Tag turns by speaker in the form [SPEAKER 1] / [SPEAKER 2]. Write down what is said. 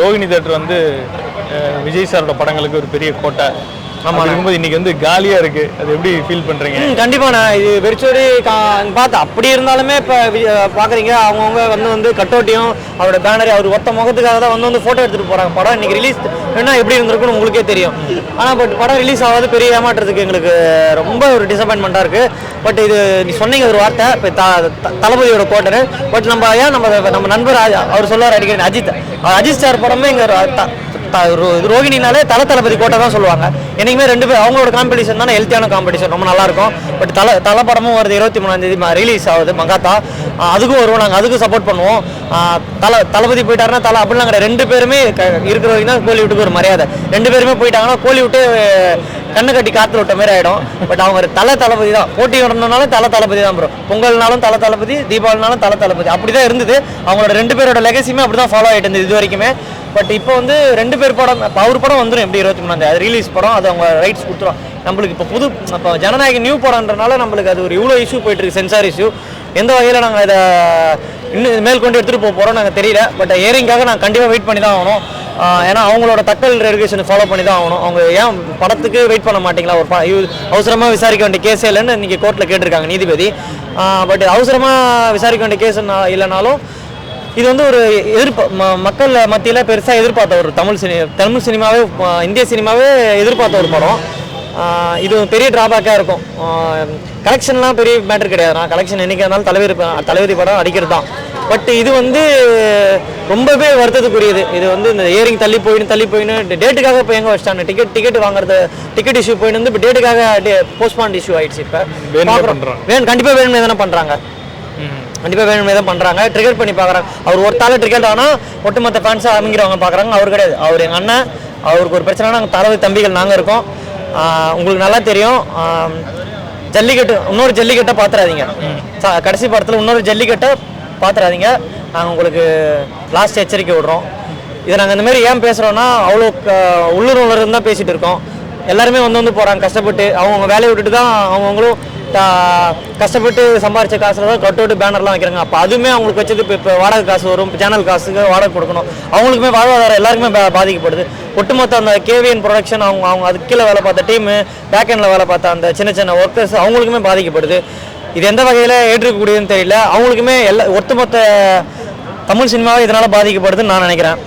[SPEAKER 1] Rohini theatre வந்து விஜய் சாரோட படங்களுக்கு ஒரு பெரிய கோட்டை. ஆமாம், இருக்கும்போது இன்னைக்கு வந்து காலியாக இருக்கு. அது எப்படி ஃபீல் பண்ணுறீங்க?
[SPEAKER 2] கண்டிப்பாக நான் இது வெறிச்சோடி பார்த்து அப்படி இருந்தாலுமே இப்போ பார்க்குறீங்க அவங்கவுங்க வந்து கட்டோட்டியும் அவரோட பேனரி அவர் ஒத்த முகத்துக்காக தான் வந்து ஃபோட்டோ எடுத்துகிட்டு போகிறாங்க. படம் இன்னைக்கு ரிலீஸ் என்ன எப்படி இருந்திருக்குன்னு உங்களுக்கே தெரியும். ஆனால் பட் படம் ரிலீஸ் ஆகாது பெரிய ஏமாற்றத்துக்கு எங்களுக்கு ரொம்ப ஒரு டிசப்பாயின்மெண்ட்டாக இருக்குது. பட் இது நீ சொன்னீங்க ஒரு வார்த்தை இப்போ தளபதியோட கோட்டை. பட் நம்ம ஏன் நம்ம நண்பர் அவர் சொல்லுவார் அடிக்கடி அஜித் சார் படமே இங்கே ரோகிணினாலே தளபதி கோட்டை தான் சொல்லுவாங்க. என்னைக்குமே ரெண்டு பேர் அவங்களோட காம்படிஷன் தானே ஹெல்த்தியான காம்படிஷன், ரொம்ப நல்லாயிருக்கும். பட் தலை படமும் வருது 23ஆம் தேதி ரிலீஸ் ஆகுது மகாத்தா. அதுக்கும் வருவோம், நாங்கள் அதுக்கும் சப்போர்ட் பண்ணுவோம். தளபதி போயிட்டாருன்னா அப்படிலாம் கிடையாது. ரெண்டு பேருமே இருக்கிற வரைக்கும் தான் கோலிவுட்டுக்கு ஒரு மரியாதை. ரெண்டு பேருமே போயிட்டாங்கன்னா கோலிவுட்டு கண்ணு கட்டி காத்துல விட்ட மாதிரி ஆகிடும். பட் அவங்க தளபதி தான் போட்டி வரணுனாலும் தளபதி தான் ப்ரோ. பொங்கல்னாலும் தளபதி, தீபாவளினாலும் தளபதி. அப்படி தான் இருந்தது. அவங்களோட ரெண்டு பேரோட லெகசியுமே அப்படி தான் ஃபாலோ ஆகிட்டு இருந்தது இது வரைக்குமே. பட் இப்போ வந்து ரெண்டு பேர் படம் அவர் படம் வந்துடும் எப்படி 23ஆம் தேதி ரிலீஸ் படம். அது அவங்க ரைட்ஸ் கொடுத்துரும் நம்மளுக்கு. இப்போ ஜனநாயக நியூ படம்ன்றனால நம்மளுக்கு அது ஒரு இவ்வளோ இஷ்யூ போயிட்டு இருக்கு, சென்சார் இஷ்யூ. எந்த வகையில் நாங்கள் இதை இன்னும் மேல் கொண்டு எடுத்துகிட்டு போகிறோம் நாங்கள் தெரியல. பட் ஏரிங்காக நாங்கள் கண்டிப்பாக வெயிட் பண்ணி தான் ஆகணும். ஏன்னா அவங்களோட தக்கல் ரெகுலேஷன் ஃபாலோ பண்ணி தான் ஆகணும். அவங்க ஏன் படத்துக்கு வெயிட் பண்ண மாட்டீங்களா? ஒரு அவசரமாக விசாரிக்க வேண்டிய கேஸ் இல்லைன்னு இன்றைக்கி கோர்ட்டில் கேட்டிருக்காங்க நீதிபதி. பட் அவசரமாக விசாரிக்க வேண்டிய கேஸ் இல்லைனாலும் இது வந்து ஒரு மக்கள் மத்தியில் பெருசாக எதிர்பார்த்த ஒரு தமிழ் சினிமாவே இந்திய சினிமாவே எதிர்பார்த்த ஒரு படம். இது பெரிய ட்ராபேக்காக இருக்கும். கலெக்ஷன்லாம் பெரிய மேட்டர் கிடையாது. நான் கலெக்ஷன் என்றைக்கு இருந்தாலும் தளபதி படம் அடிக்கிறது தான். பட் இது வந்து ரொம்பவே வருத்தத்துக்குரியது. இது வந்து இந்த ஏரிங் தள்ளி போயின்னு டேட்டுக்காக இப்போ எங்கே வச்சிட்டாங்க. டிக்கெட் வாங்குறது டிக்கெட் இஷ்யூ போயின்னு வந்து இப்போ டேட்டுக்காக போஸ்ட்பாண்ட் இஷ்யூ ஆயிடுச்சு. இப்போ கண்டிப்பாக வேணுமே தானே பண்ணுறாங்க. கண்டிப்பாக வேணுமே தான் பண்ணுறாங்க. ட்ரிகர் பண்ணி பார்க்குறாங்க. அவர் ஒருத்தால ட்ரிகர் ஆனால் ஒட்டுமொத்த ஃபேன்ஸாக அமைங்கிறவங்க பார்க்குறாங்க. அவர் கிடையாது. அவர் எங்கள் அண்ணன். அவருக்கு ஒரு பிரச்சனைனா நாங்கள் தளபதி தம்பிகள் நாங்கள் இருக்கோம். உங்களுக்கு நல்லா தெரியும். ஜல்லிக்கட்டு இன்னொரு ஜல்லிக்கட்டை பார்த்துறாதீங்க. கடைசி படத்தில் இன்னொரு ஜல்லிக்கட்டை பார்த்துறாதீங்க. நாங்கள் உங்களுக்கு லாஸ்ட் எச்சரிக்கை விடுறோம். இதை நாங்கள் இந்த மாதிரி ஏன் பேசுகிறோன்னா அவ்வளோ உள்ளூர் தான் பேசிகிட்டு இருக்கோம். எல்லாருமே வந்து போகிறாங்க கஷ்டப்பட்டு. அவங்க வேலையை விட்டுட்டு தான் அவங்களும் கஷ்டப்பட்டு சம்பாரிச்ச காசுல தான் கட் அவுட் பேனர்லாம் வைக்கிறாங்க. அப்போ அதுவுமே அவங்களுக்கு வச்சது இப்போ வாடகை காசு வரும், சேனல் காசுக்கு வாடகை கொடுக்கணும். அவங்களுக்குமே வாழ்வாதாரம் எல்லாருக்குமே பாதிக்கப்படுது. ஒட்டுமொத்த அந்த கேவிஎன் ப்ரொடக்ஷன் அவங்க அதுக்கு கீழே வேலை பார்த்த டீமு, பேக்எண்டில் வேலை பார்த்த அந்த சின்ன ஒர்க்கர்ஸ் அவங்களுக்குமே பாதிக்கப்படுது. இது எந்த வகையில் ஏற்றுக்கக்கூடியதுன்னு தெரியல. அவங்களுக்குமே ஒட்டுமொத்த தமிழ் சினிமாவே இதனால் பாதிக்கப்படுதுன்னு நான் நினைக்கிறேன்.